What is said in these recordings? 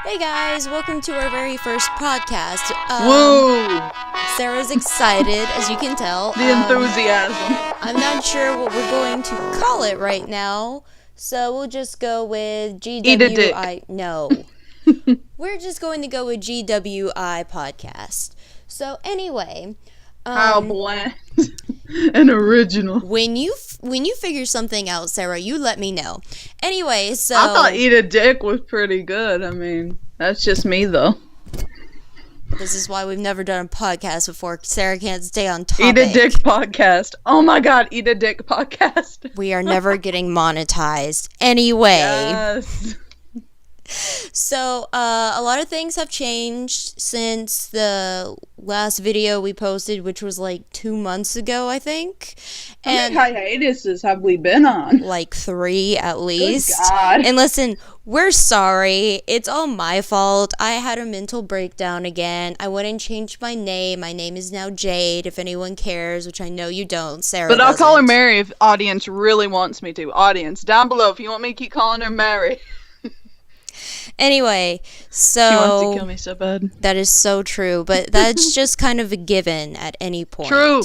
Hey guys, welcome to our very first podcast. Woo! Sarah's excited, as you can tell. The enthusiasm. I'm not sure what we're going to call it right now, so we'll just go with GWI. Eat a dick. No. We're just going to go with GWI podcast. So anyway, How bland and original. when you figure something out, Sarah, you let me know. Anyway, so I thought eat a dick was pretty good. I mean, that's just me though. this is why we've never done a podcast before. Sarah can't stay on topic. Eat a dick podcast. Oh my god, eat a dick podcast. We are never getting monetized. Anyway. Yes. So, a lot of things have changed since the last video we posted, which was like 2 months ago, I think. How many hiatuses have we been on? Like 3 at least. Good God. And listen, we're sorry. It's all my fault. I had a mental breakdown again. I went and changed my name. My name is now Jade, if anyone cares, which I know you don't. Sarah But I'll doesn't. call her Mary if audience really wants me to. Audience, down below if you want me to keep calling her Mary. Anyway, so... She wants to kill me so bad. That is so true, but that's just kind of a given at any point. True.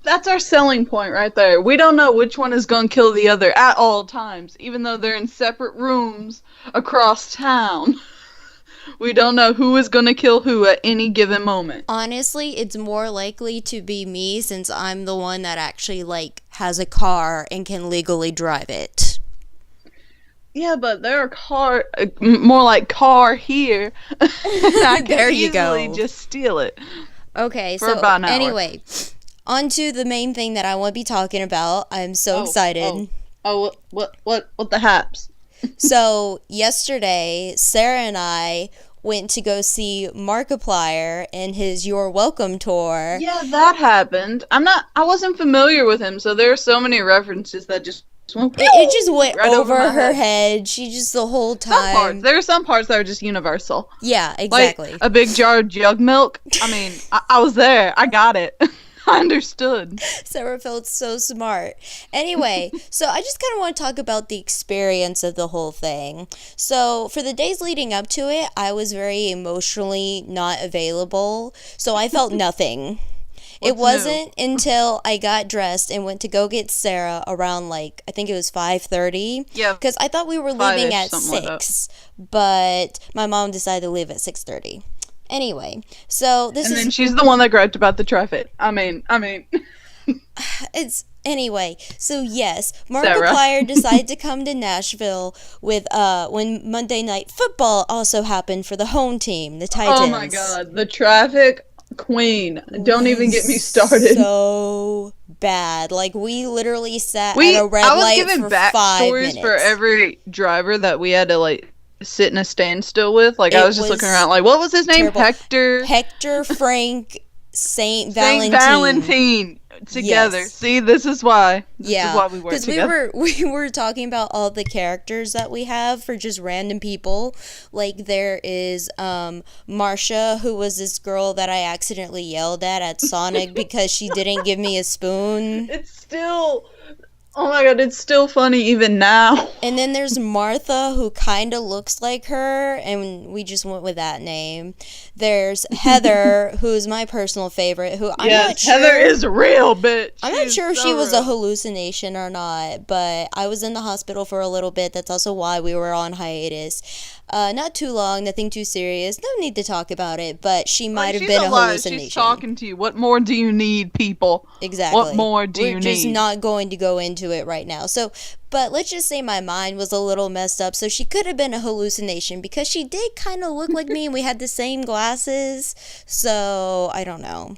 That's our selling point right there. We don't know which one is going to kill the other at all times, even though they're in separate rooms across town. We don't know who is going to kill who at any given moment. Honestly, it's more likely to be me since I'm the one that actually, has a car and can legally drive it. Yeah, but there are more like car here. I can There you go. easily just steal it. Okay, For so about an hour. anyway, on to the main thing that I want to be talking about. I'm so excited. What the haps? So, yesterday, Sarah and I went to go see Markiplier in his You're Welcome tour. Yeah, that happened. I wasn't familiar with him, so there are so many references that just went It just went right over my her head. She just the whole time. There are some parts that are just universal. Yeah, exactly. Like a big jar of jug milk. I mean, I was there. I got it. I understood. Sarah felt so smart. Anyway, so I just kind of want to talk about the experience of the whole thing. So for the days leading up to it, I was very emotionally not available. So I felt nothing. It wasn't until I got dressed and went to go get Sarah around, I think it was 5:30. Yeah. Because I thought we were leaving at 6. Like but my mom decided to leave at 6:30. Anyway, so And then she's the one that griped about the traffic. I mean. It's... Anyway, so yes, Markiplier decided to come to Nashville with when Monday Night Football also happened for the home team, the Titans. Oh my god, the traffic queen. Don't even get me started. So bad. We literally sat at a red light for 5 minutes. I was giving backstories for every driver that we had to sit in a standstill with. I was just looking around what was his name? Terrible. Hector, Frank, Saint Valentine. Together. Yes. See, this is why. This is why we work together. We were talking about all the characters that we have for just random people. There is Marsha, who was this girl that I accidentally yelled at Sonic because she didn't give me a spoon. Oh my god, it's still funny even now. And then there's Martha, who kind of looks like her, and we just went with that name. There's Heather, who's my personal favorite, who I'm not sure... Heather is real, bitch. I'm not sure if she was a hallucination or not, but I was in the hospital for a little bit. That's also why we were on hiatus. Not too long, nothing too serious. No need to talk about it, but she might have been a hallucination. She's talking to you. What more do you need, people? Exactly. What more do you need? We're just not going to go into it right now. So, but let's just say my mind was a little messed up, so she could have been a hallucination because she did kind of look like me and we had the same glasses. So, I don't know.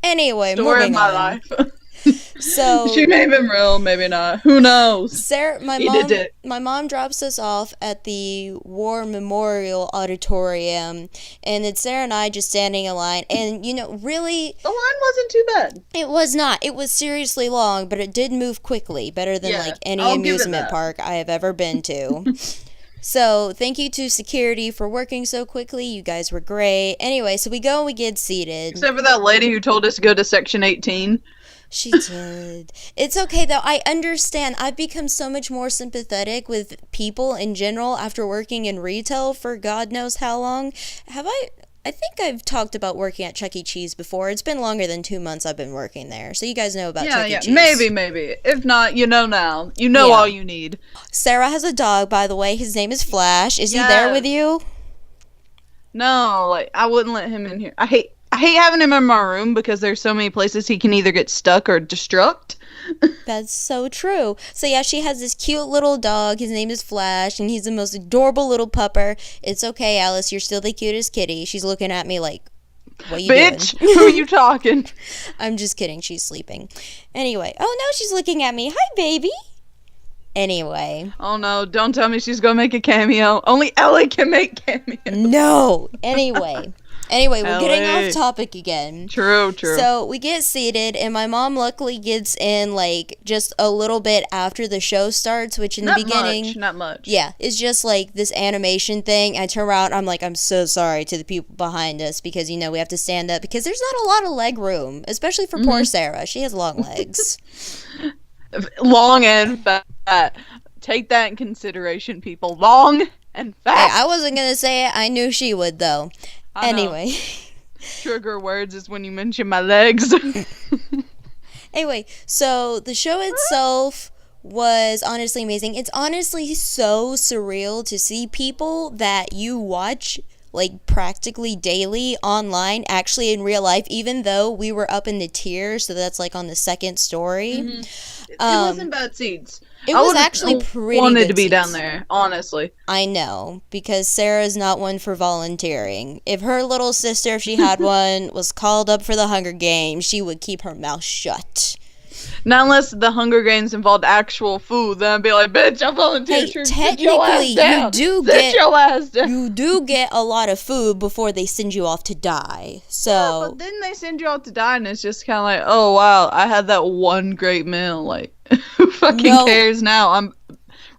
Anyway, Story moving of my on. life. So she may have been real, maybe not. Who knows? Sarah, my mom drops us off at the War Memorial Auditorium, and it's Sarah and I just standing in line. And really, the line wasn't too bad. It was not. It was seriously long, but it did move quickly, better than any amusement park I have ever been to. So, thank you to security for working so quickly. You guys were great. Anyway, so we go and we get seated. Except for that lady who told us to go to section 18. She did. It's okay though. I understand. I've become so much more sympathetic with people in general after working in retail for God knows how long. Have I? I think I've talked about working at Chuck E. Cheese before. It's been longer than 2 months I've been working there. So you guys know about Yeah, Chuck E. yeah. Cheese. Maybe. If not, you know now. You know Yeah. all you need. Sarah has a dog, by the way. His name is Flash. Is he there with Yes. you? No, like I wouldn't let him in here. I hate having him in my room because there's so many places he can either get stuck or destruct. That's so true. So yeah, she has this cute little dog. His name is Flash, and he's the most adorable little pupper. It's okay, Alice. You're still the cutest kitty. She's looking at me like, what you Bitch, doing? who are you talking? I'm just kidding. She's sleeping. Anyway. Oh, no, she's looking at me. Hi, baby. Anyway. Oh no, don't tell me she's gonna make a cameo. Only Ellie can make cameos. No. Anyway, we're getting Ellie. off topic again. True. So we get seated, and my mom luckily gets in like just a little bit after the show starts, which in the beginning, not much. yeah, it's just like this animation thing. I turn around, I'm like, I'm so sorry to the people behind us because we have to stand up because there's not a lot of leg room, especially for poor Sarah. She has long legs. Long and fat. Take that in consideration, people. Long and Hey, fat. I wasn't gonna say it. I knew she would though. I know. Anyway. Trigger words is when you mention my legs. Anyway, so the show itself was honestly amazing. It's honestly so surreal to see people that you watch like practically daily online actually in real life, even though we were up in the tier, so that's like on the second story. It wasn't bad seats. It I was would've actually pretty wanted good to be seats. down there, honestly. I know, because Sarah's not one for volunteering. If her little sister, if she had one, was called up for the Hunger Games, she would keep her mouth shut. Not unless the Hunger Games involved actual food, then I'd be like, bitch, I volunteered. Hey, Sit your ass technically, down. you do Sit get your ass down. you do get a lot of food before they send you off to die. So But then they send you out to die, and it's just kind of like, oh wow, I had that one great meal. Like, who fucking No. cares now? I'm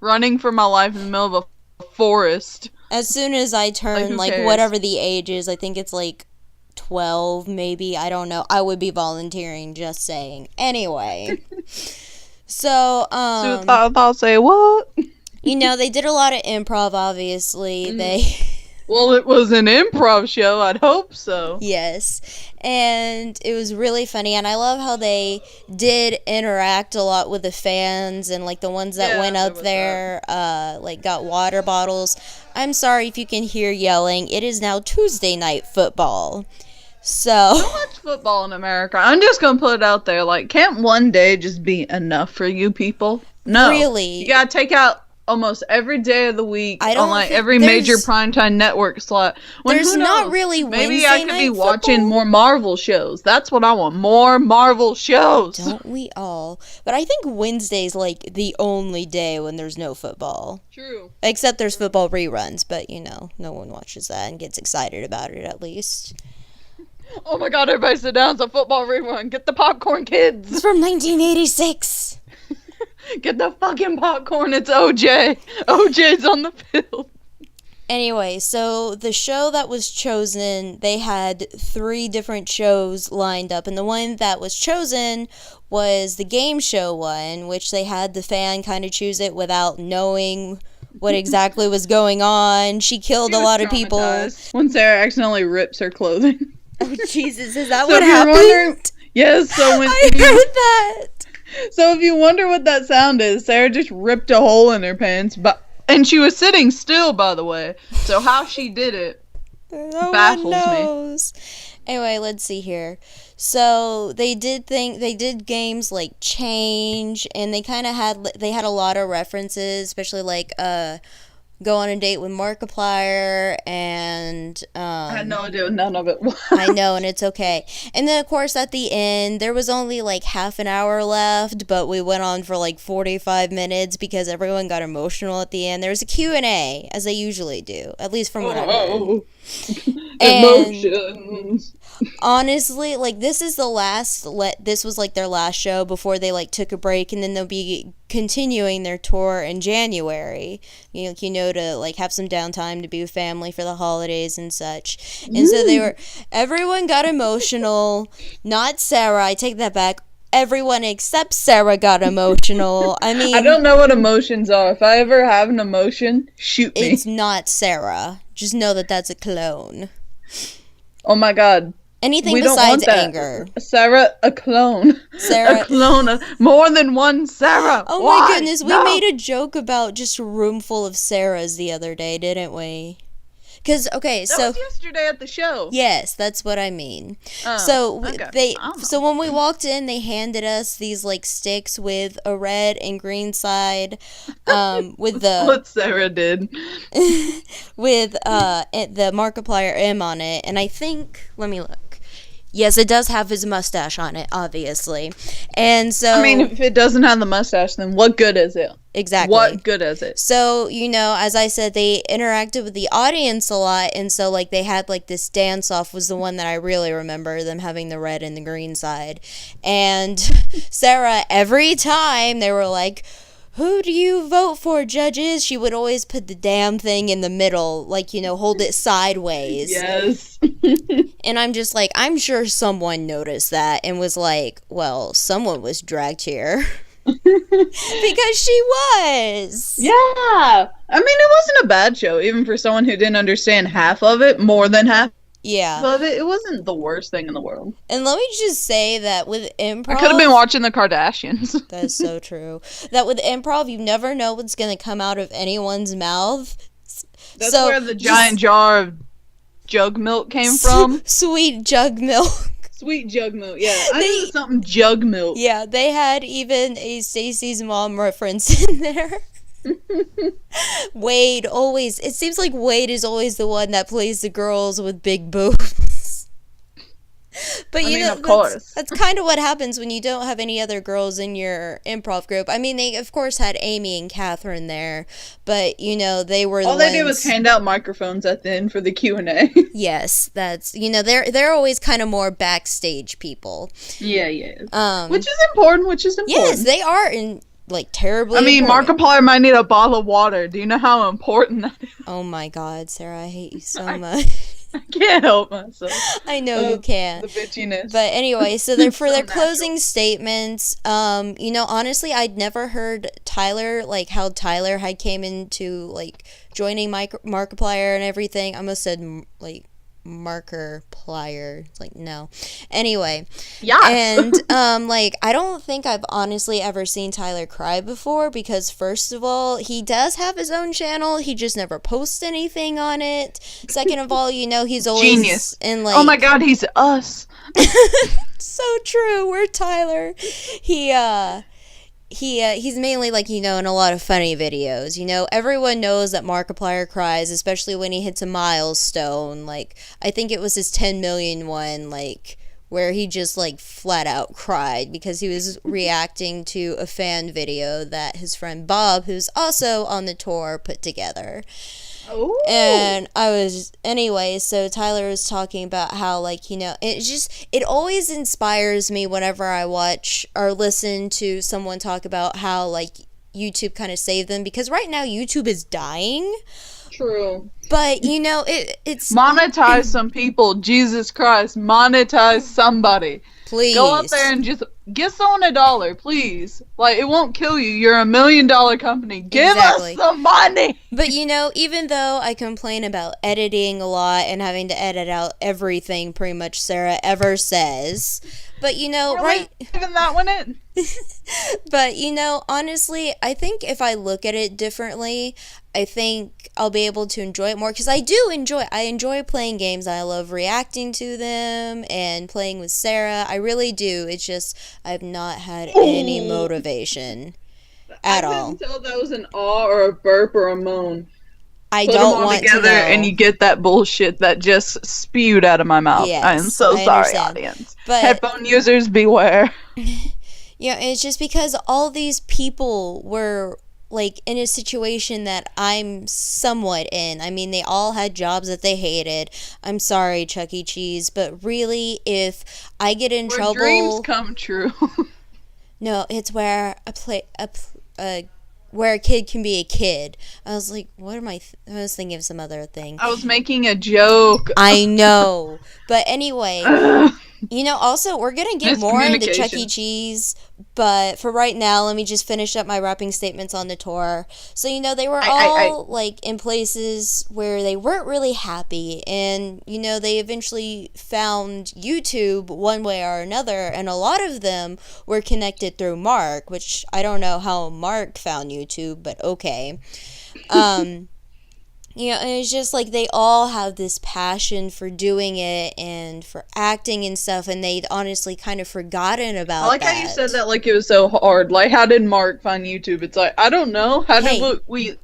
running for my life in the middle of a forest. as soon as I turn who like cares? whatever the age is, I think it's like 12 maybe, I don't know. I would be volunteering, just saying. Anyway. So, I'll say what? they did a lot of improv, obviously. They Well, it was an improv show. I'd hope so. Yes. And it was really funny. And I love how they did interact a lot with the fans and, like, the ones that Yeah, went there up was there, like, got water bottles. I'm sorry if you can hear yelling. It is now Tuesday night football. So, Much football in America. I'm just gonna put it out there. Like, can't one day just be enough for you people? No. Really? You gotta take out almost every day of the week I don't on like think every major there's- primetime network slot. When, there's who not knows? really Maybe Wednesday I could be night watching football. more Marvel shows. That's what I want. More Marvel shows. don't we all? But I think Wednesday's, like, the only day when there's no football. True. Except there's football reruns, but, no one watches that and gets excited about it, at least. Oh my god, everybody sit down. It's a football rerun. Get the popcorn, kids. It's from 1986. Get the fucking popcorn. It's OJ. OJ's on the field. Anyway, so the show that was chosen, they had 3 different shows lined up, and the one that was chosen was the game show one, which they had the fan kind of choose it without knowing what exactly was going on. She killed a lot of people. Traumatized when Sarah accidentally rips her clothing. Oh, Jesus, is that So what if you're happened? wondering- Yes, so when I if you- heard that. So if you wonder what that sound is, Sarah just ripped a hole in her pants, and she was sitting still, by the way. So how she did it No baffles one me. knows. Anyway, let's see here. So they did games like Change, and they kind of had a lot of references, especially like Go on a Date with Markiplier, and I had no idea what none of it was. I know, and it's okay. And then, of course, at the end, there was only like half an hour left, but we went on for like 45 minutes because everyone got emotional at the end. There was a Q&A, as they usually do, at least from what I heard. And Emotions. honestly, like, this is the last, this was like their last show before they like took a break, and then they'll be continuing their tour in January, to like have some downtime to be with family for the holidays and such. And so everyone got emotional. Not Sarah, I take that back. everyone except Sarah got emotional. I mean, I don't know what emotions are. If I ever have an emotion, shoot me. it's not Sarah. Just know that that's a clone. Oh my god. Anything We don't besides want that. anger. Sarah, a clone. Sarah. A clone. More than one Sarah. Oh Why? my goodness, we No. made a joke about just a room full of Sarahs the other day, didn't we? Because, okay, That was yesterday at the show. yes, that's what I mean. Oh, okay. So when we walked in, they handed us these like sticks with a red and green side, with the What Sarah did. with the Markiplier M on it, and I think, let me look. Yes, it does have his mustache on it, obviously, and so I mean, if it doesn't have the mustache, then what good is it? exactly. What good is it? So, as I said, they interacted with the audience a lot, and so, like, they had, like, this dance-off was the one that I really remember, them having the red and the green side. And Sarah, every time they were like, who do you vote for, judges? She would always put the damn thing in the middle, like, hold it sideways. Yes. And I'm just like, I'm sure someone noticed that and was like, well, someone was dragged here. Because she was. Yeah. I mean, it wasn't a bad show, even for someone who didn't understand half of it, more than half Yeah. of it. It wasn't the worst thing in the world. And let me just say that with improv, I could have been watching the Kardashians. that is so true. That with improv, you never know what's going to come out of anyone's mouth. That's So, where the just giant jar of jug milk came from. Sweet jug milk. Sweet jug milk, yeah. I knew it was something jug milk. Yeah, they had even a Stacey's mom reference in there. Wade always, it seems like Wade is always the one that plays the girls with big boobs. But of course. that's kind of what happens when you don't have any other girls in your improv group. I mean, they of course had Amy and Catherine there, but they were All they did was hand out microphones at the end for the Q&A. Yes, that's they're always kind of more backstage people. Yeah. Which is important. Yes, they are terribly. I mean, important. Markiplier might need a bottle of water. Do you know how important that is? Oh my God, Sarah, I hate you so much. I can't help myself. I know you can't. The bitchiness. But anyway, so they're for So their natural. closing statements, honestly, I'd never heard Tyler, like how Tyler had came into joining Markiplier and everything. I almost said Markiplier. It's like, no. Anyway. Yes. And I don't think I've honestly ever seen Tyler cry before, because first of all, he does have his own channel. He just never posts anything on it. Second of all, he's always Genius. in Oh my God, he's us. so true. We're Tyler. He's mainly in a lot of funny videos. Everyone knows that Markiplier cries, especially when he hits a milestone. I think it was his 10 million one, where he just flat out cried because he was reacting to a fan video that his friend Bob, who's also on the tour, put together. Ooh. And so Tyler was talking about how, it always inspires me whenever I watch or listen to someone talk about how, YouTube kind of saved them, because right now YouTube is dying. True. But, it's... Monetize some people. Jesus Christ. Monetize somebody. Please. Go out there and just give someone $1, please. It won't kill you. You're $1 million company. Give Exactly. us some money. But, even though I complain about editing a lot and having to edit out everything pretty much Sarah ever says, but, right... Even that one in. But, honestly, I think if I look at it differently, I think I'll be able to enjoy it more, because I enjoy playing games. I love reacting to them and playing with Sarah. I really do. It's just I've not had any motivation at all. I couldn't tell if that was an awe or a burp or a moan. I Put don't them all want together to know. and you get that bullshit that just spewed out of my mouth. Yes, I am so I sorry, understand. audience. But Headphone users, beware. it's just because all these people were in a situation that I'm somewhat in. I mean, they all had jobs that they hated. I'm sorry, Chuck E. Cheese, but really, if I get in trouble, dreams come true. No, it's where where a kid can be a kid. I was like, what am I was thinking of some other thing. I was making a joke. I know. But anyway, Also, we're going to get more into Chuck E. Miscommunication. Cheese, but for right now, let me just finish up my wrapping statements on the tour. So, they were I all, in places where they weren't really happy, and, they eventually found YouTube one way or another, and a lot of them were connected through Mark, which I don't know how Mark found YouTube, but okay. Um... and it's just like they all have this passion for doing it and for acting and stuff, and they'd honestly kind of forgotten I about like how you that. said that like it was so hard. Like, how did Mark find YouTube? It's like, I don't know. How Hey, did we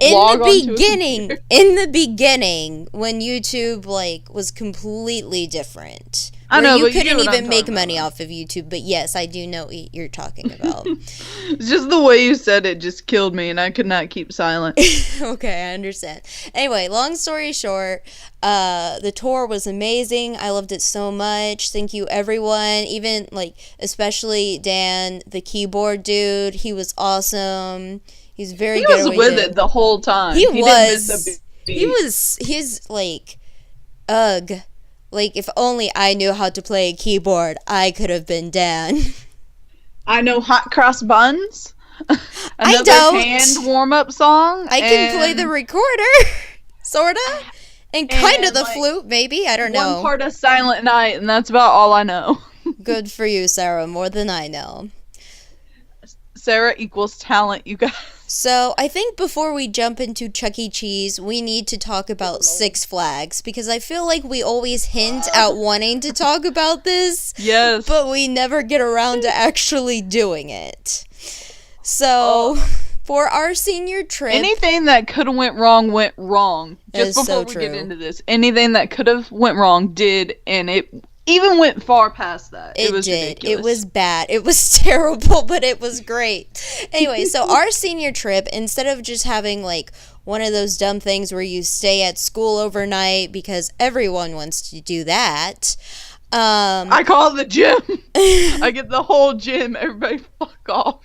in log the onto a beginning, computer? when YouTube was completely different, I where know, you but you couldn't get what I'm even make talking about, money though. off of YouTube. But yes, I do know what you're talking about. It's just the way you said it just killed me, and I could not keep silent. Okay, I understand. Anyway, long story short, the tour was amazing. I loved it so much. Thank you, everyone. Even especially Dan, the keyboard dude. He was awesome. He's very He good at was what he with did. it the whole time. He He didn't miss a was. beat. He's ugh. If only I knew how to play a keyboard, I could have been Dan. I know Hot Cross Buns. I Another don't. hand warm-up song. I can play the recorder, sorta, and kind of and the like flute, maybe. I don't one know. part of Silent Night, and that's about all I know. Good for you, Sarah, more than I know. Sarah equals talent, you guys. So, I think before we jump into Chuck E. Cheese, we need to talk about Six Flags, because I feel like we always hint at wanting to talk about this, Yes. but we never get around to actually doing it. So, for our senior trip... Anything that could have went wrong. That is Just so before we get true. into this, anything that could have went wrong did, and it even went far past that. It was did. ridiculous. It was bad. It was terrible, but it was great. Anyway, so our senior trip, instead of just having one of those dumb things where you stay at school overnight because everyone wants to do that, I call it the gym. I get the whole gym. Everybody fuck off.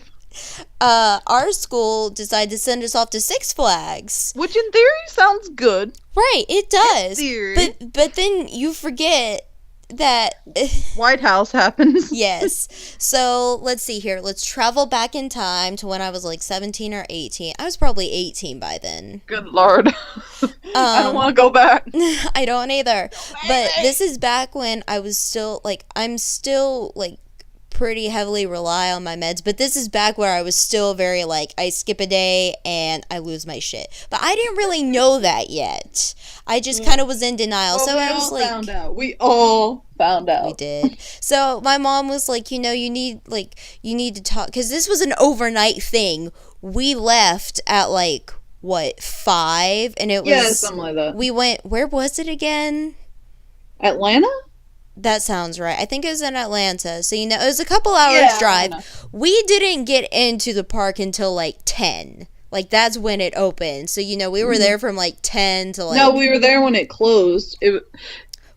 our school decided to send us off to Six Flags. Which in theory sounds good. Right, it does. theory. But then you forget that White House happens. yes. So let's see here. Let's travel back in time to when I was 17 or 18. I was probably 18 by then. Good lord. I don't want to go back. I don't either. But this is back when I was still I'm still pretty heavily rely on my meds, but this is back where I was still very I skip a day and I lose my shit. But I didn't really know that yet. I just kind of was in denial. Well, So we I was all found out. We all found out. we did. So my mom was you need to talk, because this was an overnight thing. We left at what, 5, and it was Yeah, something like that. we went, where was it again? Atlanta? That sounds right. I think it was in Atlanta. So, it was a couple hours Yeah, drive. Atlanta. We didn't get into the park until 10. That's when it opened. So, we were there from 10 to No, we were there when it closed.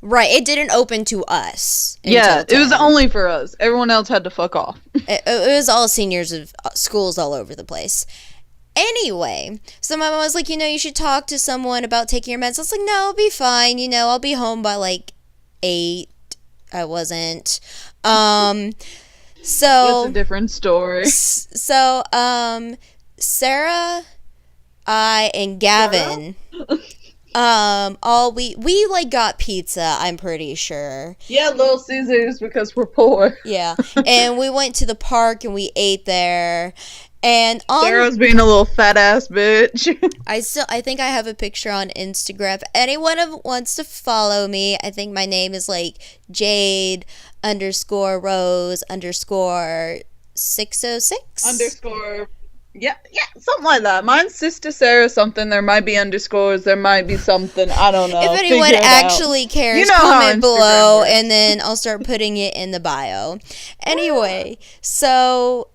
Right, it didn't open to us. Yeah, until it was 10. only for us. Everyone else had to fuck off. It was all seniors of schools all over the place. Anyway, so my mom was you should talk to someone about taking your meds. I was like, no, I'll be fine. I'll be home by 8. I wasn't. So That's a different story. So, Sarah, I, and Gavin, we got pizza, I'm pretty sure. Yeah, Little Caesars because we're poor. Yeah. And we went to the park and we ate there. And Sarah's being a little fat ass bitch. I think I have a picture on Instagram. If anyone wants to follow me, I think my name is Jade _Rose _606 Underscore. Yeah, something like that. Mine's Sister Sarah something. There might be underscores. There might be something. I don't know. If anyone Figure it actually out. cares, You know how comment Instagram below, works. and then I'll start putting it in the bio. Anyway, so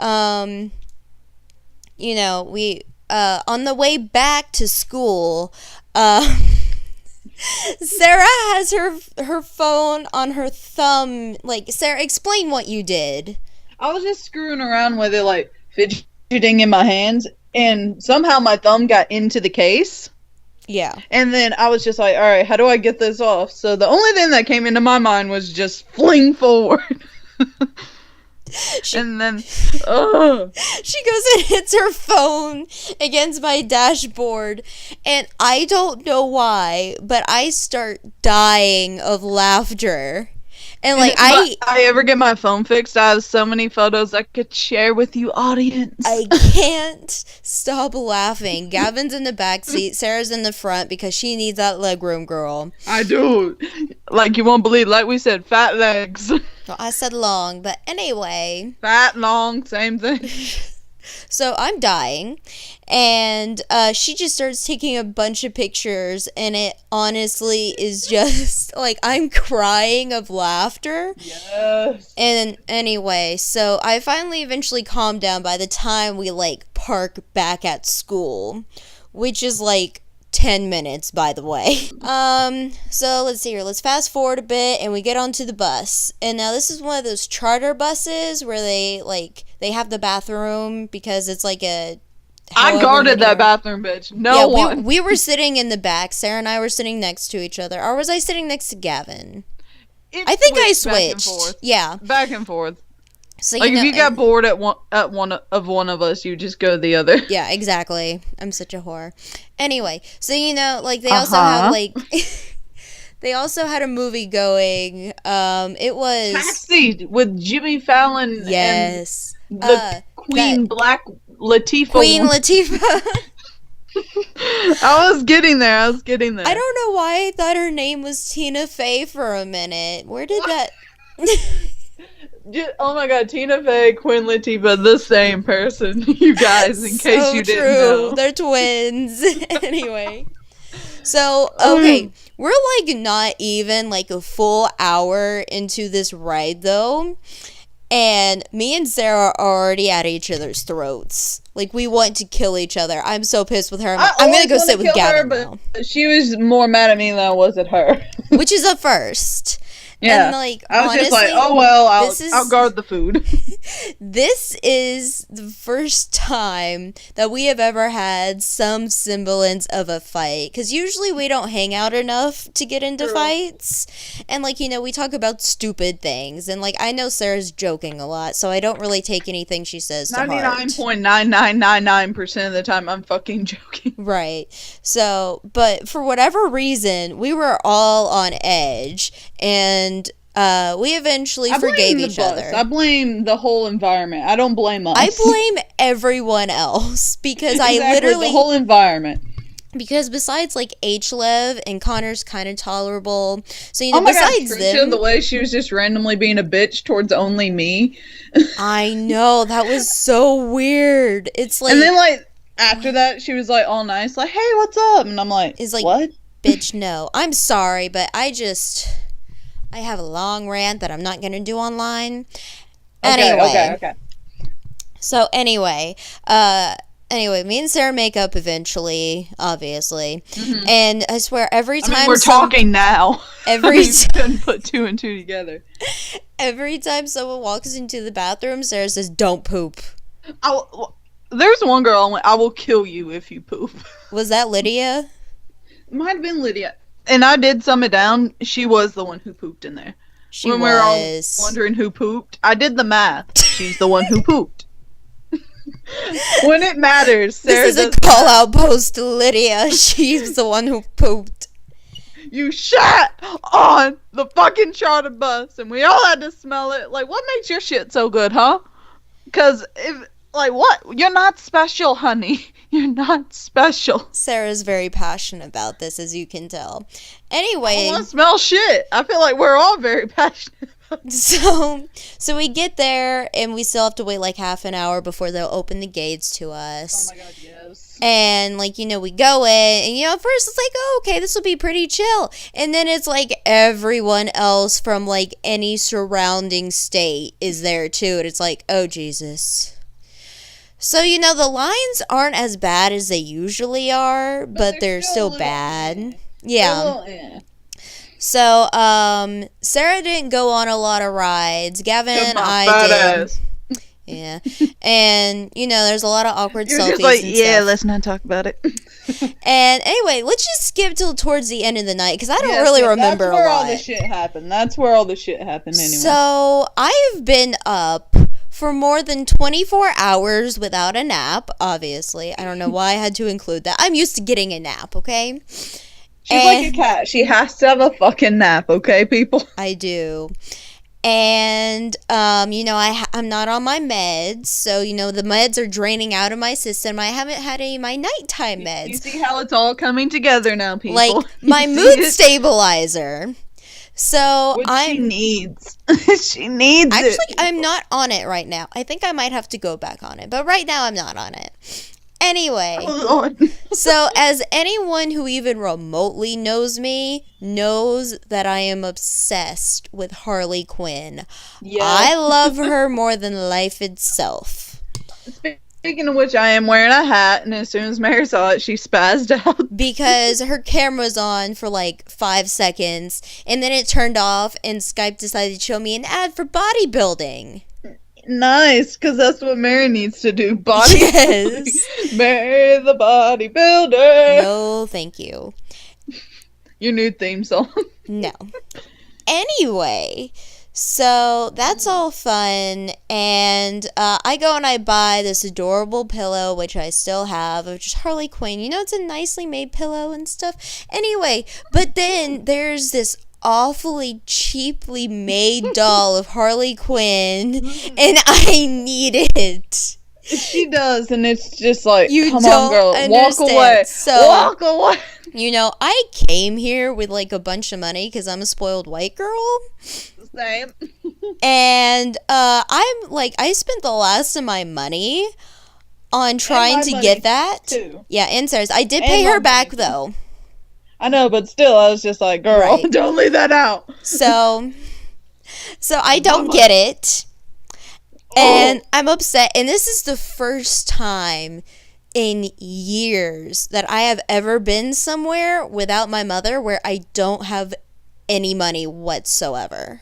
we on the way back to school, Sarah has her phone on her thumb. Sarah, explain what you did. I was just screwing around with it, fidgeting in my hands, and somehow my thumb got into the case. Yeah. And then I was just like, all right, how do I get this off? So the only thing that came into my mind was just fling forward. She And then, ugh. she goes and hits her phone against my dashboard, and I don't know why, but I start dying of laughter. And like If I ever get my phone fixed, I have so many photos I could share with you, audience. I can't stop laughing. Gavin's in the back seat, Sarah's in the front because she needs that leg room, girl. I do. Like, you won't believe, like we said, fat legs. Well, I said long, but anyway. Fat, long, same thing. So I'm dying, and she just starts taking a bunch of pictures, and it honestly is just like I'm crying of laughter. Yes. And anyway, so I finally eventually calmed down by the time we like park back at school, which is like 10 minutes, by the way. So let's see here. Let's fast forward a bit and we get onto the bus. And now this is one of those charter buses where they have the bathroom because it's like a... I guarded that bathroom, bitch. No one. We were sitting in the back. Sarah and I were sitting next to each other. Or was I sitting next to Gavin? I think I switched. Back and forth. Yeah. Back and forth. So, like, if you got bored at one of us, you just go the other. Yeah, exactly. I'm such a whore. Anyway, so like they also have like they also had a movie going. It was Taxi with Jimmy Fallon. Yes. And the Queen Black Latifah. Queen Latifah. I was getting there. I don't know why I thought her name was Tina Fey for a minute. Where did that? Oh my god, Tina Fey, Queen Latifah, the same person, you guys, in case you didn't know. They're twins. Anyway. So, okay, we're like not even like a full hour into this ride though. And me and Sarah are already at each other's throats. Like, we want to kill each other. I'm so pissed with her. I'm going to go sit with Gavin now. She was more mad at me than I was at her. Which is a first. Yeah, and like, I was honestly, just like, oh well, I'll guard the food. This is the first time that we have ever had some semblance of a fight. Because usually we don't hang out enough to get into fights. And like, we talk about stupid things. And like, I know Sarah's joking a lot, so I don't really take anything she says to heart. 99.9999% of the time I'm fucking joking. Right. So, but for whatever reason, we were all on edge. And we eventually forgave each other. I blame the whole environment. I don't blame us. I blame everyone else because exactly, I literally the whole environment. Because besides like H-Lev and Connor's kind of tolerable, so besides them, the way she was just randomly being a bitch towards only me. I know, that was so weird. It's like, and then like after that, she was like all nice, like, "Hey, what's up?" And I'm like, "What?" Bitch, no. I'm sorry, but I have a long rant that I'm not going to do online. Okay. So anyway, me and Sarah make up eventually, obviously. Mm-hmm. And I swear every time we're talking now. Couldn't put two and two together. Every time someone walks into the bathroom, Sarah says, "Don't poop." There's one girl, I will kill you if you poop. Was that Lydia? Might have been Lydia. And I did sum it down. She was the one who pooped in there. When we were all wondering who pooped, I did the math. She's the one who pooped. When it matters, Sarah. This is a call-out post to Lydia. She's the one who pooped. You shat on the fucking charter bus, and we all had to smell it. Like, what makes your shit so good, huh? Because what? You're not special, honey. You're not special. Sarah's very passionate about this, as you can tell. Anyway. I don't want to smell shit. I feel like we're all very passionate about this. So we get there, and we still have to wait like half an hour before they'll open the gates to us. Oh my god, yes. And we go in, and at first it's like, oh, okay, this will be pretty chill. And then it's like everyone else from like any surrounding state is there too. And it's like, oh, Jesus. So, the lines aren't as bad as they usually are, but they're still bad. Yeah. So, Sarah didn't go on a lot of rides. Gavin and I did. Yeah. And, there's a lot of awkward selfies just like, and yeah, stuff. let's not talk about it. And anyway, let's just skip till towards the end of the night because I don't Yes, really yes, remember that's where a all lot. the shit happened. That's where all the shit happened anyway. So I've been up for more than 24 hours without a nap, obviously. I don't know why I had to include that. I'm used to getting a nap, okay? She's like a cat. She has to have a fucking nap, okay, people? I do. And, I'm not on my meds, so, the meds are draining out of my system. I haven't had any of my nighttime meds. You see how it's all coming together now, people? Like, my mood stabilizer. So, she needs. She needs it. Actually, I'm not on it right now. I think I might have to go back on it, but right now I'm not on it. Anyway, so as anyone who even remotely knows me knows that I am obsessed with Harley Quinn. Yes. I love her more than life itself. Speaking of which, I am wearing a hat, and as soon as Mary saw it, she spazzed out. Because her camera's on for like 5 seconds, and then it turned off, and Skype decided to show me an ad for bodybuilding. Nice, because that's what Mary needs to do. Bodybuilding. Yes. Mary the bodybuilder. No, thank you. Your new theme song. No. Anyway, so that's all fun, and I go and I buy this adorable pillow, which I still have, which is Harley Quinn. It's a nicely made pillow and stuff. Anyway, but then there's this awfully cheaply made doll of Harley Quinn, and I need it. She does, and it's just like, you come don't on, girl, understand. walk away. So, walk away. I came here with like a bunch of money because I'm a spoiled white girl. Same. And I spent the last of my money on trying to get that. Too. Yeah, and Sarah's. I did pay her back though. I know, but still, I was just like, girl, don't leave that out. So I don't get it. And I'm upset. And this is the first time in years that I have ever been somewhere without my mother where I don't have any money whatsoever.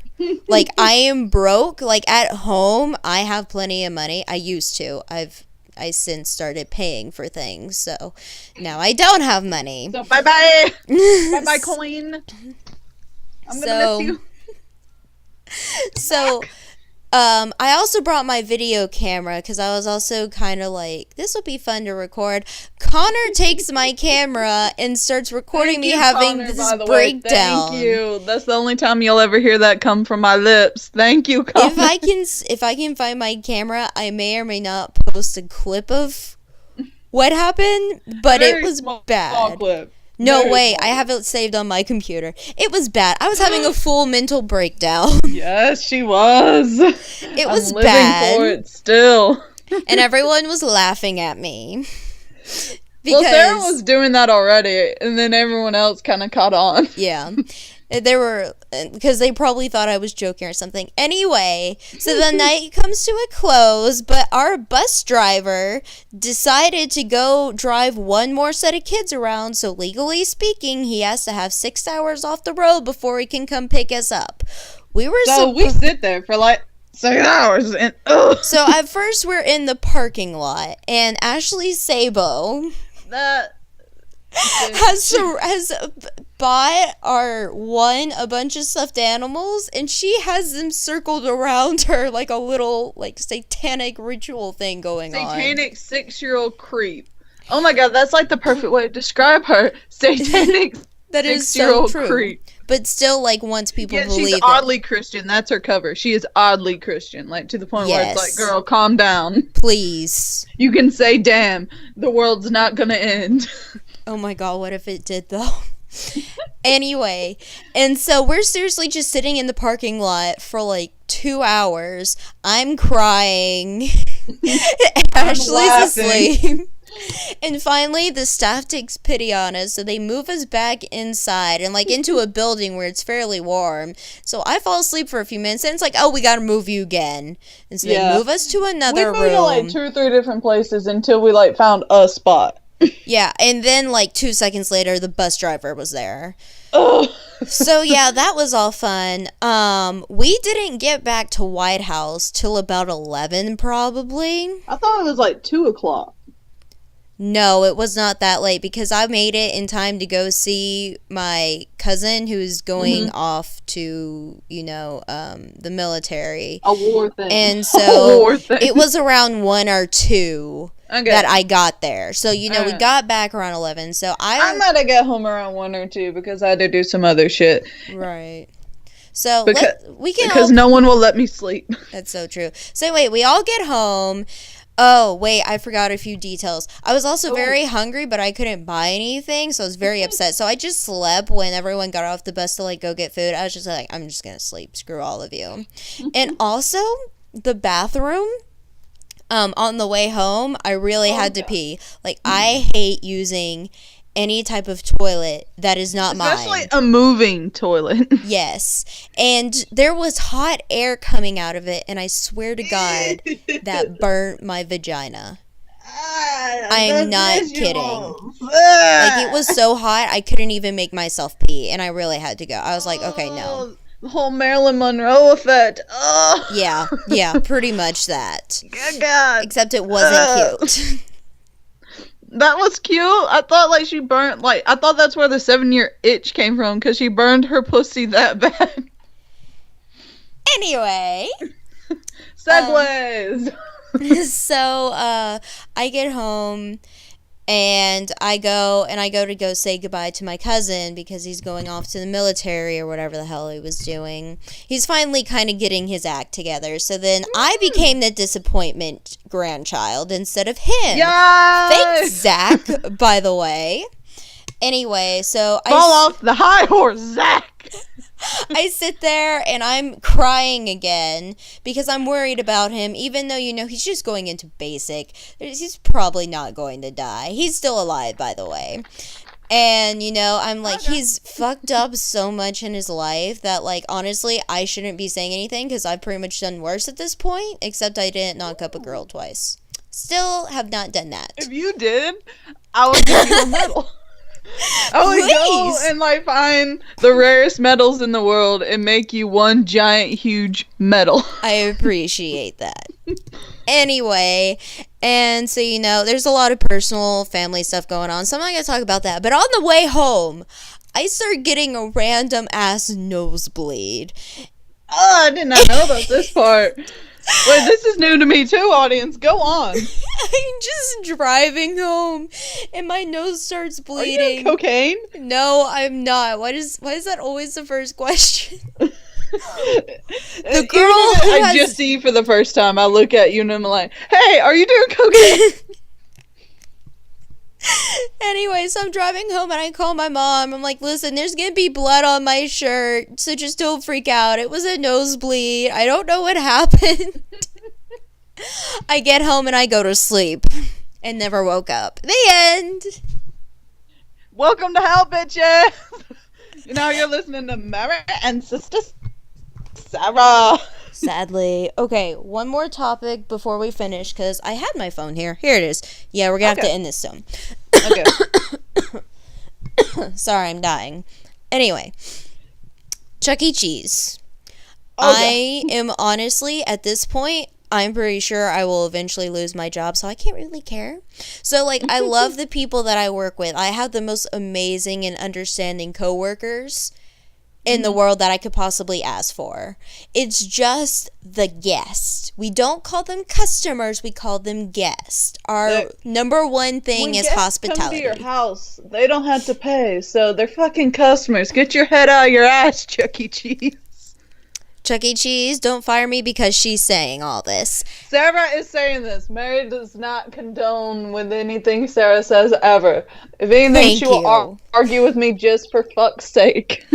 Like, I am broke. Like, at home, I have plenty of money. I used to. I since started paying for things, so now I don't have money. So bye-bye. Bye-bye, coin. I'm gonna miss you. So, I also brought my video camera because I was also kind of like, this would be fun to record. Connor takes my camera and starts recording me having Connor, this breakdown. Thank you. That's the only time you'll ever hear that come from my lips. Thank you, Connor. If I can find my camera, I may or may not post a clip of what happened, but it was bad. Small clip. No way, I have it saved on my computer. It was bad. I was having a full mental breakdown. Yes, she was. It was I'm living bad. for it still. And everyone was laughing at me. Well, Sarah was doing that already, and then everyone else kind of caught on. Yeah. Because they probably thought I was joking or something. Anyway, so the night comes to a close, but our bus driver decided to go drive one more set of kids around, so legally speaking, he has to have 6 hours off the road before he can come pick us up. We sit there for like 6 hours, and So at first we're in the parking lot, and Ashley Sabo has bought a bunch of stuffed animals, and she has them circled around her like a little satanic ritual thing going on. Satanic 6-year-old creep. Oh my god, that's like the perfect way to describe her. Satanic that is so true. Creep. But still, once people believe she's oddly Christian. That's her cover. She is oddly Christian, to the point where it's like, girl, calm down. Please. You can say, damn, the world's not gonna end. Oh my god, what if it did, though? Anyway, and so we're seriously just sitting in the parking lot for 2 hours. I'm crying. Ashley's asleep. And finally, the staff takes pity on us, so they move us back inside and into a building where it's fairly warm. So I fall asleep for a few minutes, and it's like, oh, we gotta move you again. And so they move us to another room. We moved to 2 or 3 different places until we found a spot. Yeah, and then 2 seconds later, the bus driver was there. Oh. So yeah, that was all fun. We didn't get back to White House till about 11, probably. I thought it was 2 o'clock. No, it was not that late because I made it in time to go see my cousin who's going Hmm. off to, the military. A war thing. And A so war it thing. was around 1 or 2 that Okay. I got there. So, we Alright. got back around 11. So I might have got home around 1 or 2 because I had to do some other shit. right. So Because we can because all, no one will let me sleep. that's so true. So wait, we all get home. Oh, wait, I forgot a few details. I was also Oh. very hungry, but I couldn't buy anything, so I was very upset. So I just slept when everyone got off the bus to go get food. I was just like, I'm just gonna sleep. Screw all of you. And also, the bathroom, on the way home, I really had to God. pee. Like, I hate using any type of toilet that is not Especially mine. a moving toilet. Yes. And there was hot air coming out of it, and I swear to God, that burnt my vagina. I'm not kidding. Like, it was so hot, I couldn't even make myself pee, and I really had to go. I was like, okay, no. Oh, the whole Marilyn Monroe effect. Oh. Yeah, pretty much that. Good God. Except it wasn't cute. That was cute. I thought she burnt I thought that's where the 7-year itch came from because she burned her pussy that bad. Anyway. Segways. So, I get home and I go to go say goodbye to my cousin because he's going off to the military or whatever the hell he was doing. He's finally kind of getting his act together. So then I became the disappointment grandchild instead of him. Yay! Thanks, Zach, by the way. Anyway, so Fall off the high horse, Zach. I sit there and I'm crying again because I'm worried about him, even though, he's just going into basic. He's probably not going to die. He's still alive, by the way. And, I'm like, he's fucked up so much in his life that, honestly, I shouldn't be saying anything because I've pretty much done worse at this point, except I didn't knock up a girl twice. Still have not done that. If you did, I would give you a medal. I would go and find the rarest metals in the world and make you one giant huge medal. I appreciate that. Anyway, and so there's a lot of personal family stuff going on, so I'm not gonna talk about that. But on the way home, I start getting a random ass nosebleed. Oh, I did not know about this part. Wait, this is new to me too, audience. Go on. I'm just driving home and my nose starts Are you bleeding. doing cocaine? No, I'm not. Why is that always the first question? The girl who I has- just see you for the first time, I look at you and I'm like, hey, are you doing cocaine? Anyway, so I'm driving home and I call my mom. I'm like, listen, there's gonna be blood on my shirt, so just don't freak out. It was a nosebleed. I don't know what happened. I get home and I go to sleep and never woke up. The end. Welcome to hell, bitches. Now you're listening to Mary and Sister Sarah. Sadly. Okay, one more topic before we finish, because I had my phone here. Here it is. Yeah, we're gonna have to end this soon. Okay. Sorry, I'm dying. Anyway, Chuck E. Cheese. Okay. I am honestly, at this point, I'm pretty sure I will eventually lose my job, so I can't really care. So, I love the people that I work with. I have the most amazing and understanding coworkers in the world that I could possibly ask for. It's just the guest. We don't call them customers, we call them guests. Our number one thing is hospitality. Come to your house, they don't have to pay, so they're fucking customers. Get your head out of your ass, Chuck E. Cheese. Chuck E. Cheese, don't fire me because she's saying all this. Sarah is saying this. Mary does not condone with anything Sarah says ever. If anything, Thank she will you. argue with me just for fuck's sake.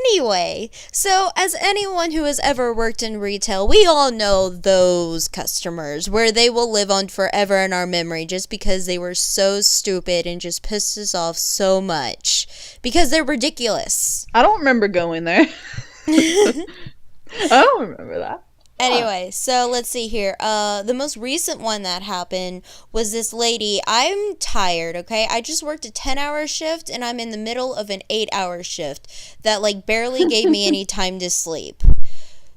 Anyway, so as anyone who has ever worked in retail, we all know those customers where they will live on forever in our memory just because they were so stupid and just pissed us off so much because they're ridiculous. I don't remember going there. I don't remember that. Anyway, so let's see here. The most recent one that happened was this lady. I'm tired, okay? I just worked a 10-hour shift, and I'm in the middle of an 8-hour shift that, barely gave me any time to sleep.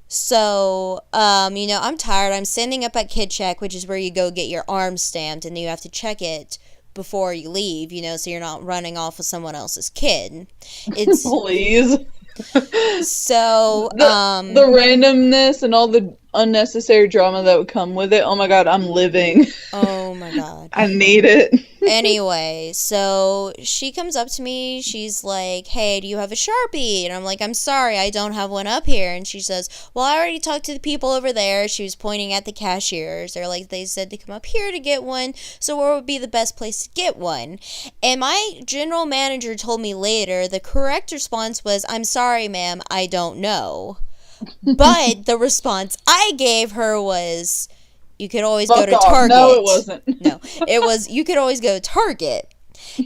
So, I'm tired. I'm standing up at Kid Check, which is where you go get your arm stamped, and you have to check it before you leave, so you're not running off with someone else's kid. It's Please. so, The randomness and all the unnecessary drama that would come with it. Oh my god, I'm living. oh my God. I need it. Anyway, so she comes up to me. She's like, "Hey, do you have a Sharpie?" And I'm like, "I'm sorry, I don't have one up here." And she says, "Well, I already talked to the people over there." She was pointing at the cashiers. They said to come up here to get one. So where would be the best place to get one? And my general manager told me later the correct response was, "I'm sorry, ma'am, I don't know." But the response I gave her was, "You could always go Fuck to off. Target." No, it wasn't. No, it was, "You could always go to Target."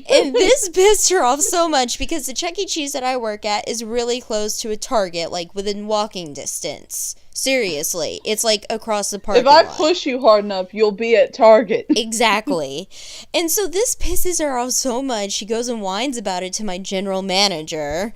And this pissed her off so much because the Chuck E. Cheese that I work at is really close to a Target, like within walking distance. Seriously, it's like across the parking If I lot. push you hard enough, you'll be at Target. Exactly. And so this pisses her off so much, she goes and whines about it to my general manager.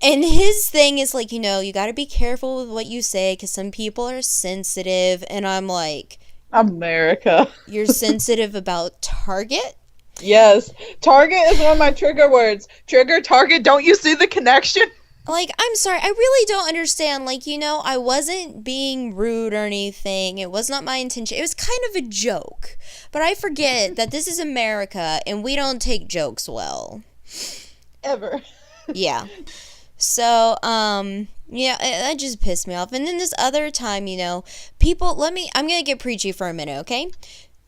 And his thing is like, you got to be careful with what you say because some people are sensitive. And I'm like, America. you're sensitive about Target? Yes. Target is one of my trigger words. Trigger, Target, don't you see the connection? Like, I'm sorry, I really don't understand. Like, I wasn't being rude or anything. It was not my intention. It was kind of a joke. But I forget that this is America and we don't take jokes well. Ever. Yeah. So, yeah, that just pissed me off. And then this other time, people, I'm going to get preachy for a minute, okay?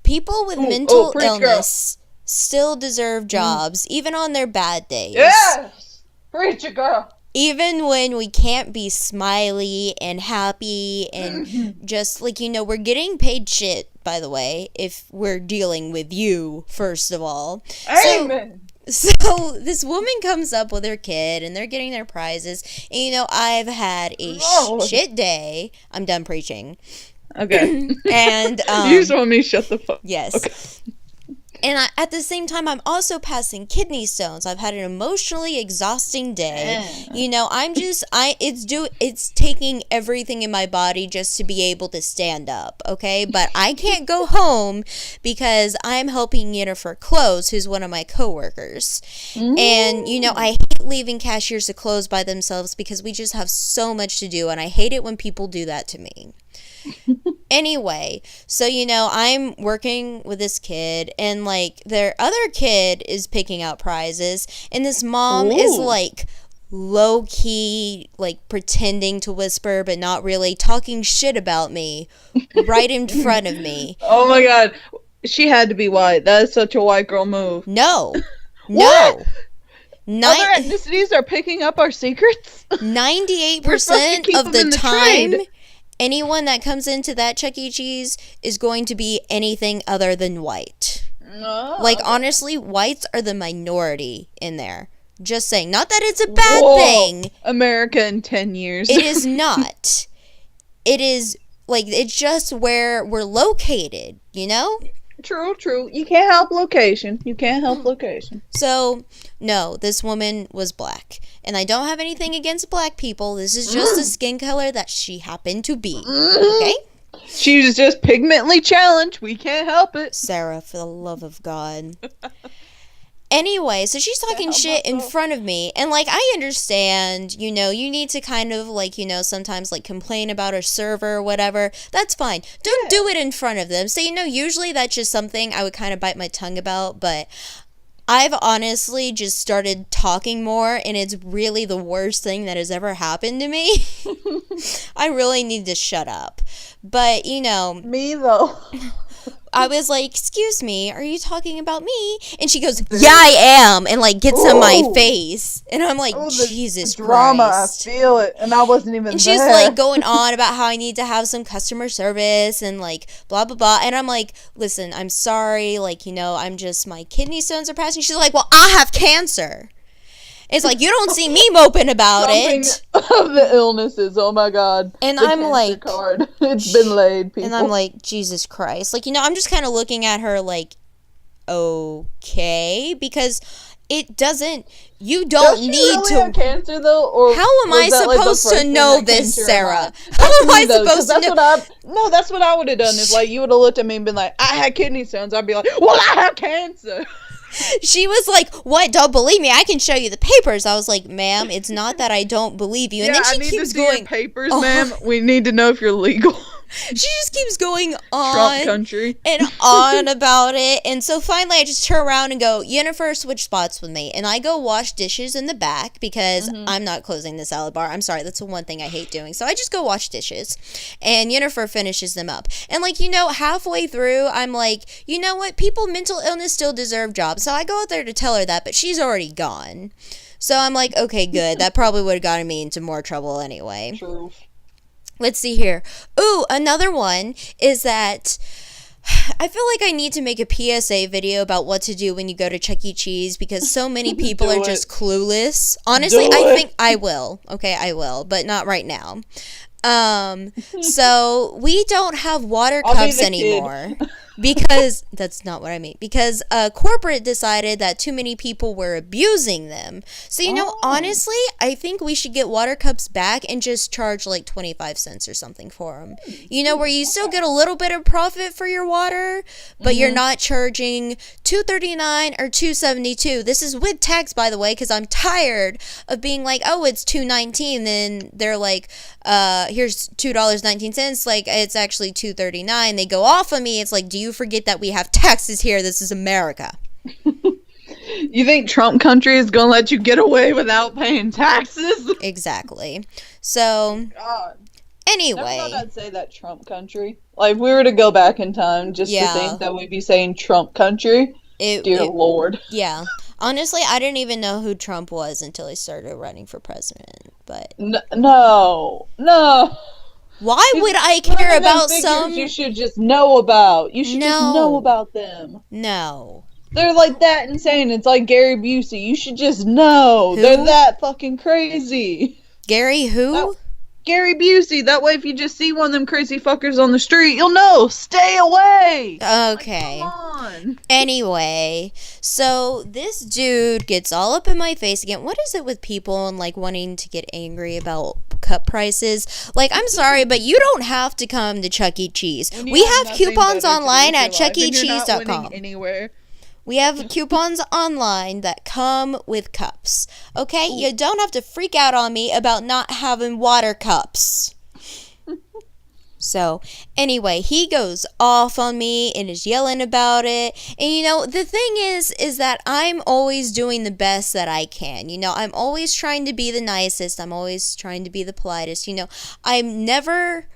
People with mental illness still deserve jobs, even on their bad days. Yes! Preach it, girl! Even when we can't be smiley and happy and just, we're getting paid shit, by the way, if we're dealing with you, first of all. Amen! So this woman comes up with her kid and they're getting their prizes. And I've had a shit day. I'm done preaching. Okay. And you just want me to shut the fuck. Yes. Okay. And at the same time, I'm also passing kidney stones. I've had an emotionally exhausting day. It's taking everything in my body just to be able to stand up, okay? But I can't go home because I'm helping Yennefer close, who's one of my coworkers. And, I hate leaving cashiers to close by themselves because we just have so much to do, and I hate it when people do that to me. Anyway, so I'm working with this kid and their other kid is picking out prizes and this mom is low key pretending to whisper but not really, talking shit about me right in front of me. Oh my god, she had to be white. That is such a white girl move. No. What? Other ethnicities are picking up our secrets? 98% of the time trade. Anyone that comes into that Chuck E. Cheese is going to be anything other than white. Honestly, whites are the minority in there. Just saying. Not that it's a bad thing. America in 10 years. It is not. It is, it's just where we're located, True. You can't help location. So, no, this woman was black. And I don't have anything against black people. This is just a skin color that she happened to be. Okay? She was just pigmentally challenged. We can't help it. Sarah, for the love of God. Anyway, so she's talking shit in front of me. And, I understand, you need to kind of, sometimes, complain about a server or whatever. That's fine. Don't do it in front of them. So, usually that's just something I would kind of bite my tongue about. But I've honestly just started talking more. And it's really the worst thing that has ever happened to me. I really need to shut up. But, Me, though. I was like, "Excuse me, are you talking about me?" And she goes, "Yeah, I am," and gets in my face. And I'm like, Jesus drama, Christ. I feel it. And I wasn't even and there. she's going on about how I need to have some customer service and blah, blah, blah. And I'm like, "Listen, I'm sorry. I'm just, my kidney stones are passing." She's like, "Well, I have cancer." It's you don't see me moping about it. Of the illnesses, oh my god. And the I'm like, card. It's been laid, people. And I'm like, Jesus Christ. I'm just kind of looking at her okay, because It doesn't. You Does don't she need really to. have cancer though, or How am I was that like the supposed first to thing know that came this, to your Sarah? mind? How That's am I me though, because supposed to that's know? what I no, that's what I would have done. If like you would have looked at me and been like, I had kidney stones, I'd be like, well, I have cancer. She was like, "What? Don't believe me? I can show you the papers." I was like, "Ma'am, it's not that I don't believe you." And Yeah, then I she need to keeps see your going. papers, Oh, ma'am. We need to know if you're legal. she just keeps going Trump on country. and on about it. And so finally I just turn around and go, Yennefer, switch spots with me. And I go wash dishes in the back because I'm not closing the salad bar. I'm sorry, that's the one thing I hate doing. So I just go wash dishes. And Yennefer finishes them up. And like, halfway through, I'm like, you know what? People with mental illness still deserve jobs. So I go out there to tell her that, but she's already gone. So I'm like, okay, good. That probably would have gotten me into more trouble anyway. True. Let's see here. Ooh, another one is that I feel like I need to make a PSA video about what to do when you go to Chuck E. Cheese because so many people are just clueless. Honestly, I think I will. Okay, I will, but not right now. So we don't have water cups anymore. Because that's not what I mean. Because corporate decided that too many people were abusing them. So, honestly, I think we should get water cups back and just charge like 25 cents or something for them. Where you still get a little bit of profit for your water, but you're not charging $2.39 or $2.72. This is with tax, by the way, because I'm tired of being like, oh, it's $2.19. Then they're like, here's $2.19. Like, it's actually $2.39. They go off of me. It's like, do you forget that we have taxes here? This is America. You think Trump country is gonna let you get away without paying taxes? Exactly. So, God. Anyway. Never thought I'd say that Trump country. Like, if we were to go back in time just to think that we'd be saying Trump country, dear Lord. Yeah. Honestly, I didn't even know who Trump was until he started running for president. But No. Why would I care about some... You should just know about. You should just know about them. No. They're like that insane. It's like Gary Busey. You should just know. Who? They're that fucking crazy. Gary who? Gary Busey. That way if you just see one of them crazy fuckers on the street, you'll know. Stay away. Okay. Like, come on. Anyway, so this dude gets all up in my face again. What is it with people and like wanting to get angry about cup prices? Like, I'm sorry, but you don't have to come to Chuck E. Cheese. We have coupons online at chuckecheese.com. Anywhere. We have coupons online that come with cups. Okay? Ooh. You don't have to freak out on me about not having water cups. So, anyway, he goes off on me and is yelling about it. And, the thing is that I'm always doing the best that I can. I'm always trying to be the nicest. I'm always trying to be the politest. I'm never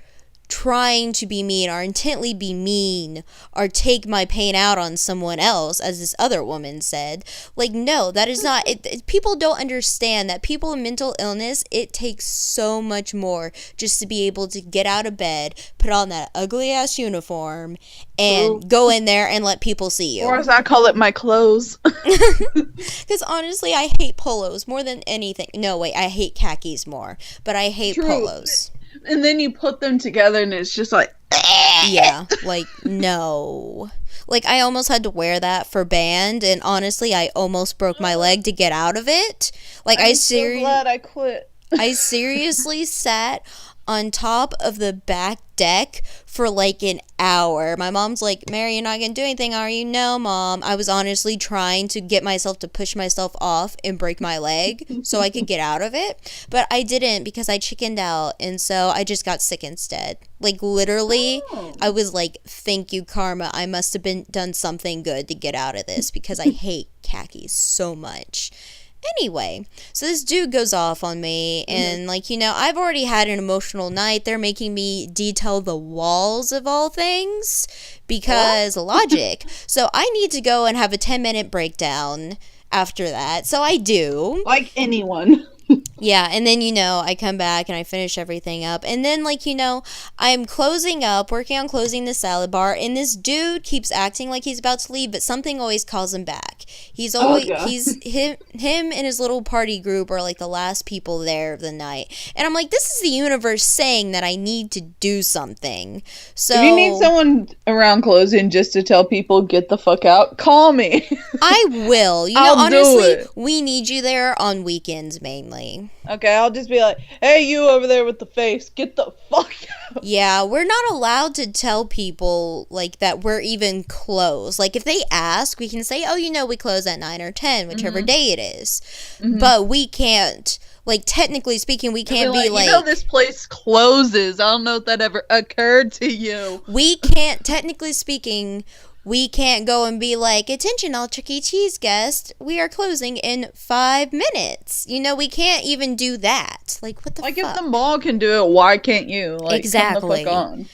trying to be mean or intently be mean or take my pain out on someone else, as this other woman said. Like, no, that is not it. People don't understand that people with mental illness, it takes so much more just to be able to get out of bed, put on that ugly ass uniform, and go in there and let people see you. Or as I call it, my clothes. Because honestly, I hate polos more than anything. No, wait, I hate khakis more, but I hate polos. And then you put them together and it's just like... Yeah, like, no. Like, I almost had to wear that for band, and honestly, I almost broke my leg to get out of it. Like, I'm so glad I quit. I seriously sat on top of the back deck for like an hour. My mom's like, Mary, you're not gonna do anything, are you? No, Mom. I was honestly trying to get myself to push myself off and break my leg so I could get out of it, but I didn't because I chickened out, and so I just got sick instead. Like, literally, I was like, thank you, karma. I must have done something good to get out of this because I hate khakis so much. Anyway, so this dude goes off on me, and I've already had an emotional night. They're making me detail the walls of all things because logic. So I need to go and have a 10-minute breakdown after that. So I do. Like anyone. Yeah, and then, I come back and I finish everything up. And then, I'm closing up, working on closing the salad bar, and this dude keeps acting like he's about to leave, but something always calls him back. Oh god. Him and his little party group are like the last people there of the night. And I'm like, this is the universe saying that I need to do something. So If you need someone around closing just to tell people get the fuck out, call me. I will. I'll do Honestly, it. we need you there on weekends mainly. Okay, I'll just be like, hey, you over there with the face, get the fuck out. Yeah, we're not allowed to tell people, that we're even closed. Like, if they ask, we can say, oh, we close at 9 or 10, whichever day it is. But we can't, technically speaking, we can't be like... this place closes. I don't know if that ever occurred to you. We can't, technically speaking... We can't go and be like, attention, all Chuck E. Cheese guests, we are closing in 5 minutes. We can't even do that. What the fuck? If the mall can do it, why can't you? Exactly. Come the fuck on.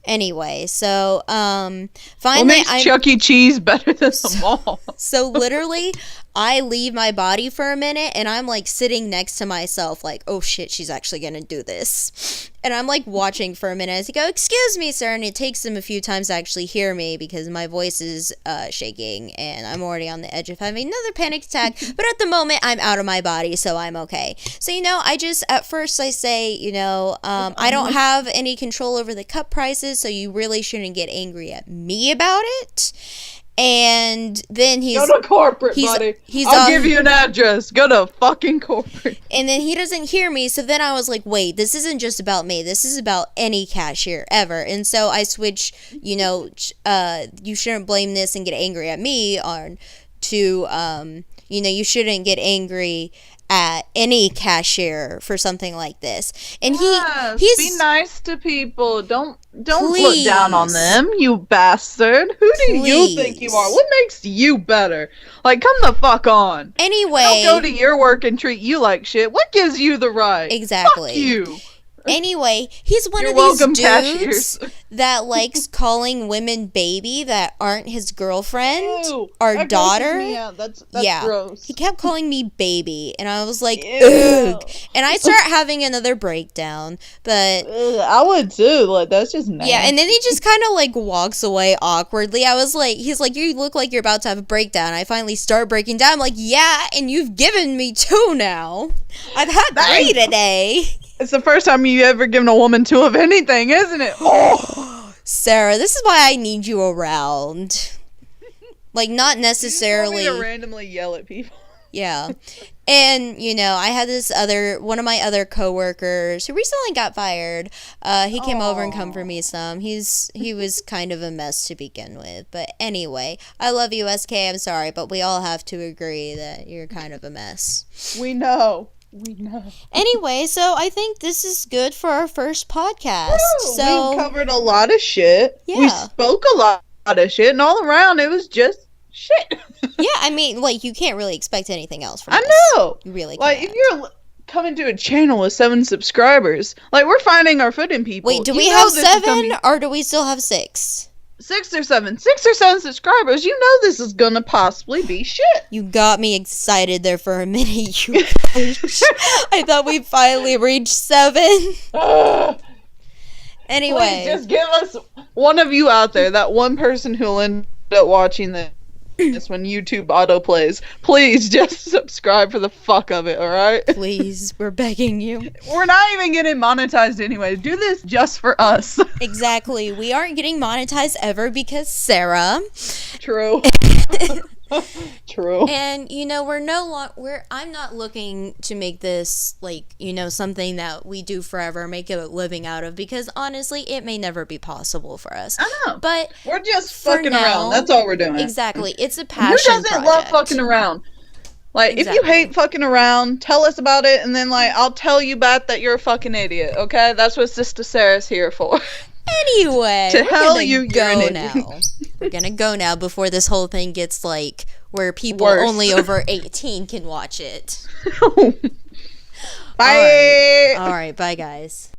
Anyway, so, finally... What makes Chuck E. Cheese better than the mall? So, literally, I leave my body for a minute, and I'm, sitting next to myself, oh, shit, she's actually gonna do this. And I'm, watching for a minute as I go, excuse me, sir, and it takes them a few times to actually hear me because my voice is shaking, and I'm already on the edge of having another panic attack, but at the moment, I'm out of my body, so I'm okay. So, at first I say, I don't have any control over the cup prices, so you really shouldn't get angry at me about it. And then go to corporate, buddy. I'll give you an address. Go to fucking corporate. And then he doesn't hear me. So then I was like, wait, this isn't just about me. This is about any cashier ever. And so I switch, you shouldn't blame this and get angry at me on to, you shouldn't get angry at any cashier for something like this. And he's be nice to people. Don't please. look down on them, you bastard. Who do you think you are? What makes you better? Come the fuck on. Anyway, don't go to your work and treat you like shit. What gives you the right? Exactly. Fuck you. Anyway, he's one of these dudes that likes calling women baby that aren't his girlfriend or that daughter. That's yeah, gross. He kept calling me baby, and I was like, Ew. ugh. And I start having another breakdown, but I would too. That's just nasty. Yeah, and then he just kind of walks away awkwardly. I was like, he's like, you look like you're about to have a breakdown. I finally start breaking down. I'm like, yeah, and you've given me 2 now. I've had 3 today. It's the first time you've ever given a woman 2 of anything, isn't it? Oh. Sarah, this is why I need you around. Not necessarily. You want me to randomly yell at people. Yeah. And, I had one of my other coworkers who recently got fired. He came over and comforted me some. He was kind of a mess to begin with. But anyway, I love you, SK. I'm sorry, but we all have to agree that you're kind of a mess. We know. Anyway, so I think this is good for our first podcast. So we covered a lot of shit. Yeah. We spoke a lot of shit, and all around it was just shit. Yeah, I mean, you can't really expect anything else from us. I know. You really can't. If you're coming to a channel with 7 subscribers, we're finding our footing, people. Wait, do we have 7 or do we still have 6? 6 or 7. 6 or 7 subscribers. You know this is gonna possibly be shit. You got me excited there for a minute, you bitch. I thought we finally reached 7. Anyway. Please just give us one of you out there, that one person who'll end up watching this when YouTube autoplays. Please just subscribe for the fuck of it, alright? Please, we're begging you. We're not even getting monetized anyway. Do this just for us. Exactly. We aren't getting monetized ever because Sarah. True. True. And I'm not looking to make this something that we do forever, make a living out of, because honestly it may never be possible for us. I know. But we're just fucking around. That's all we're doing. Exactly. It's a passion project. Who doesn't love fucking around? If you hate fucking around, tell us about it, and then I'll tell you back that you're a fucking idiot, okay? That's what Sister Sarah's here for. Anyway, to hell you're go now. We're gonna go now before this whole thing gets where people only over 18 can watch it. Bye. All right, bye guys.